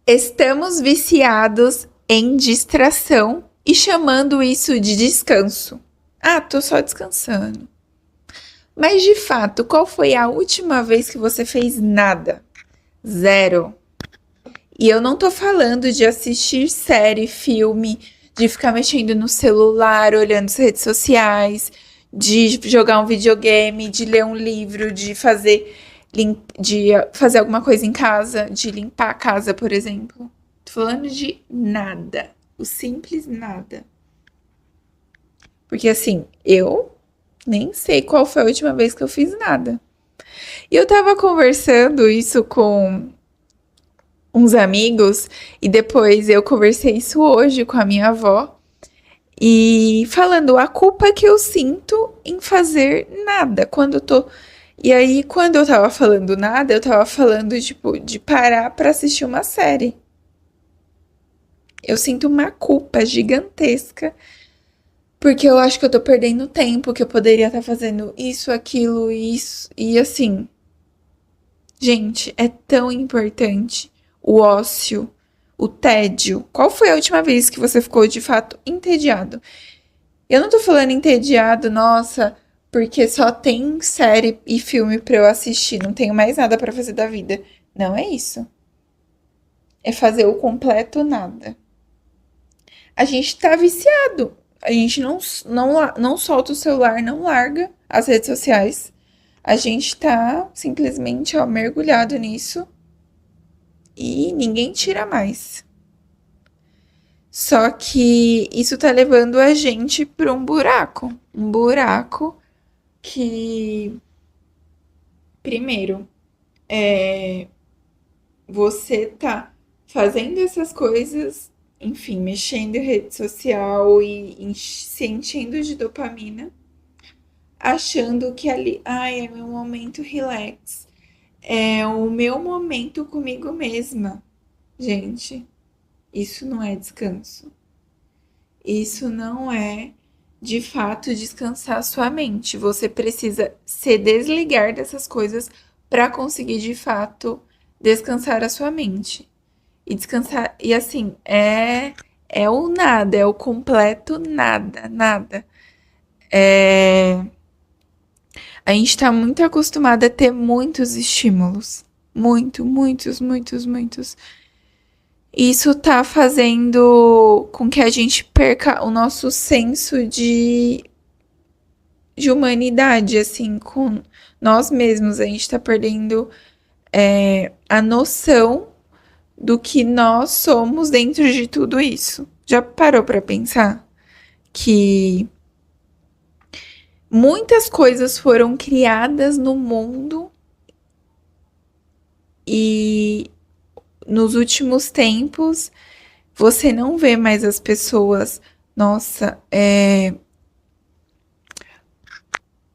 Estamos viciados em distração e chamando isso de descanso. Ah, tô só descansando. Mas de fato, qual foi a última vez que você fez nada? Zero. E eu não tô falando de assistir série, filme, de ficar mexendo no celular, olhando as redes sociais, de jogar um videogame, de ler um livro, de fazer alguma coisa em casa, de limpar a casa, por exemplo. Tô falando de nada. O simples nada. Porque assim, eu nem sei qual foi a última vez que eu fiz nada. E eu tava conversando isso com uns amigos e depois eu conversei isso hoje com a minha avó e falando a culpa que eu sinto em fazer nada quando eu tô. E aí, quando eu tava falando nada, eu tava falando, tipo, de parar pra assistir uma série. Eu sinto uma culpa gigantesca, porque eu acho que eu tô perdendo tempo, que eu poderia estar fazendo isso, aquilo, isso, e assim. Gente, é tão importante o ócio, o tédio. Qual foi a última vez que você ficou de fato entediado? Eu não tô falando entediado, nossa, porque só tem série e filme pra eu assistir, não tenho mais nada pra fazer da vida. Não é isso. É fazer o completo nada. A gente tá viciado. A gente não solta o celular, não larga as redes sociais. A gente tá simplesmente, ó, mergulhado nisso e ninguém tira mais. Só que isso tá levando a gente pra um buraco que, primeiro, você tá fazendo essas coisas, enfim, mexendo em rede social e se enchendo de dopamina, achando que ali, ai, é meu momento relax, é o meu momento comigo mesma. Gente, isso não é descanso. Isso não é de fato descansar sua mente. Você precisa se desligar dessas coisas para conseguir de fato descansar a sua mente. E descansar, e assim, é o nada, é o completo nada, nada. É, a gente tá muito acostumada a ter muitos estímulos. Muitos. Isso tá fazendo com que a gente perca o nosso senso de humanidade, assim, com nós mesmos. A gente tá perdendo a noção do que nós somos dentro de tudo isso. Já parou pra pensar que muitas coisas foram criadas no mundo e nos últimos tempos você não vê mais as pessoas, nossa,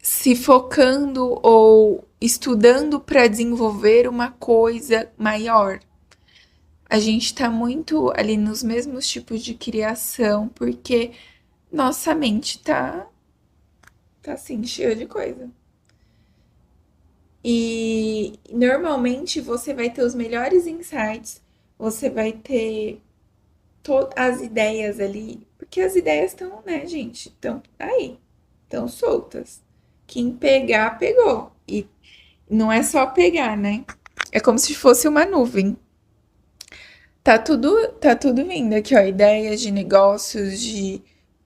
se focando ou estudando para desenvolver uma coisa maior. A gente tá muito ali nos mesmos tipos de criação, porque nossa mente tá assim, cheia de coisa. E normalmente você vai ter os melhores insights, você vai ter todas as ideias ali, porque as ideias estão, né, gente? Estão aí, estão soltas. Quem pegar, pegou. E não é só pegar, né? É como se fosse uma nuvem. Tá tudo vindo aqui, ó, ideias de negócios, de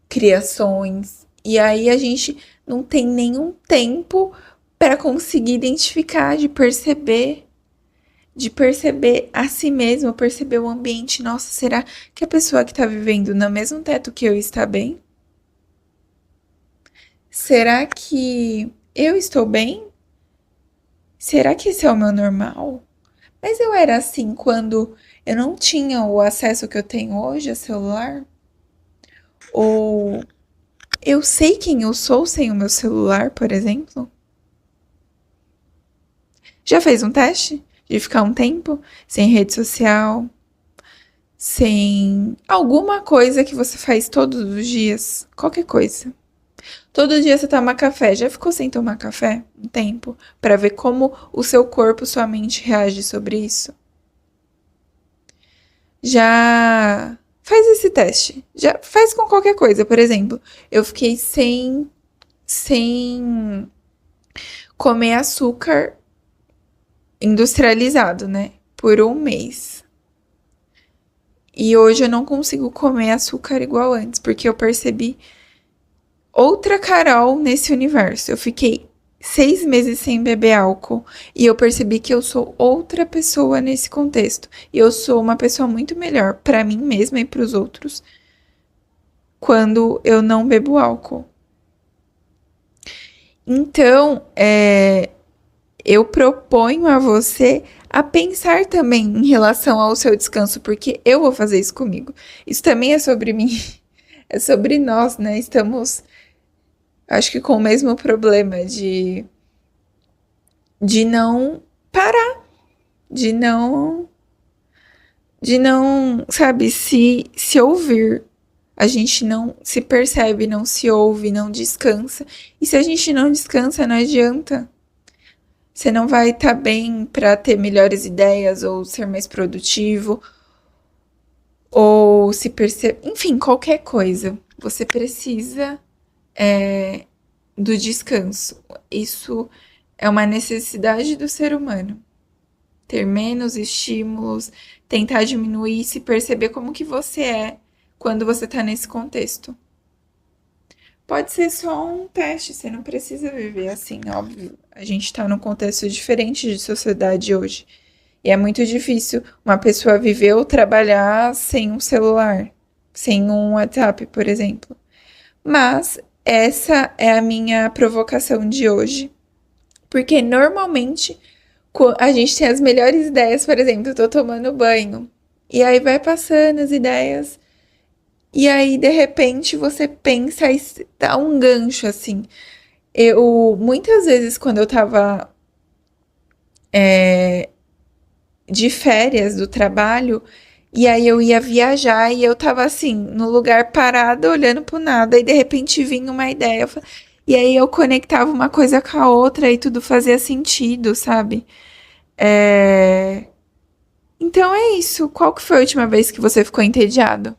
criações. E aí a gente não tem nenhum tempo para conseguir identificar, de perceber a si mesmo, perceber o ambiente. Nossa, será que a pessoa que tá vivendo no mesmo teto que eu está bem? Será que eu estou bem? Será que esse é o meu normal? Mas eu era assim quando eu não tinha o acesso que eu tenho hoje a celular? Ou eu sei quem eu sou sem o meu celular, por exemplo? Já fez um teste de ficar um tempo sem rede social, sem alguma coisa que você faz todos os dias? Qualquer coisa. Todo dia você toma café. Já ficou sem tomar café um tempo para ver como o seu corpo, sua mente reage sobre isso? Já faz esse teste. Já faz com qualquer coisa. Por exemplo, eu fiquei sem comer açúcar industrializado, né? Por um mês. E hoje eu não consigo comer açúcar igual antes, porque eu percebi outra Carol nesse universo. Eu fiquei 6 meses sem beber álcool e eu percebi que eu sou outra pessoa nesse contexto. E eu sou uma pessoa muito melhor para mim mesma e para os outros quando eu não bebo álcool. Então, eu proponho a você a pensar também em relação ao seu descanso, porque eu vou fazer isso comigo. Isso também é sobre mim, é sobre nós, né? Estamos, acho que com o mesmo problema de não parar, de não, sabe, se ouvir. A gente não se percebe, não se ouve, não descansa. E se a gente não descansa, não adianta. Você não vai estar bem para ter melhores ideias ou ser mais produtivo ou se perceber, enfim, qualquer coisa. Você precisa do descanso. Isso é uma necessidade do ser humano. Ter menos estímulos, tentar diminuir, se perceber como que você é quando você está nesse contexto. Pode ser só um teste, você não precisa viver assim, óbvio. A gente está num contexto diferente de sociedade hoje. E é muito difícil uma pessoa viver ou trabalhar sem um celular, sem um WhatsApp, por exemplo. Mas essa é a minha provocação de hoje. Porque normalmente a gente tem as melhores ideias, por exemplo, eu tô tomando banho. E aí vai passando as ideias. E aí, de repente, você pensa e dá um gancho, assim. Muitas vezes, quando eu tava de férias do trabalho, e aí eu ia viajar e eu tava assim, no lugar parado, olhando pro nada, e de repente vinha uma ideia. E aí eu conectava uma coisa com a outra e tudo fazia sentido, sabe? Então é isso. Qual que foi a última vez que você ficou entediado?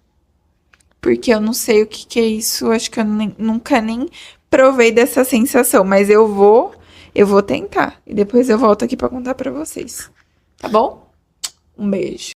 Porque eu não sei o que que é isso, acho que eu nunca nem provei dessa sensação, mas eu vou tentar e depois eu volto aqui pra contar pra vocês. Tá bom? Um beijo.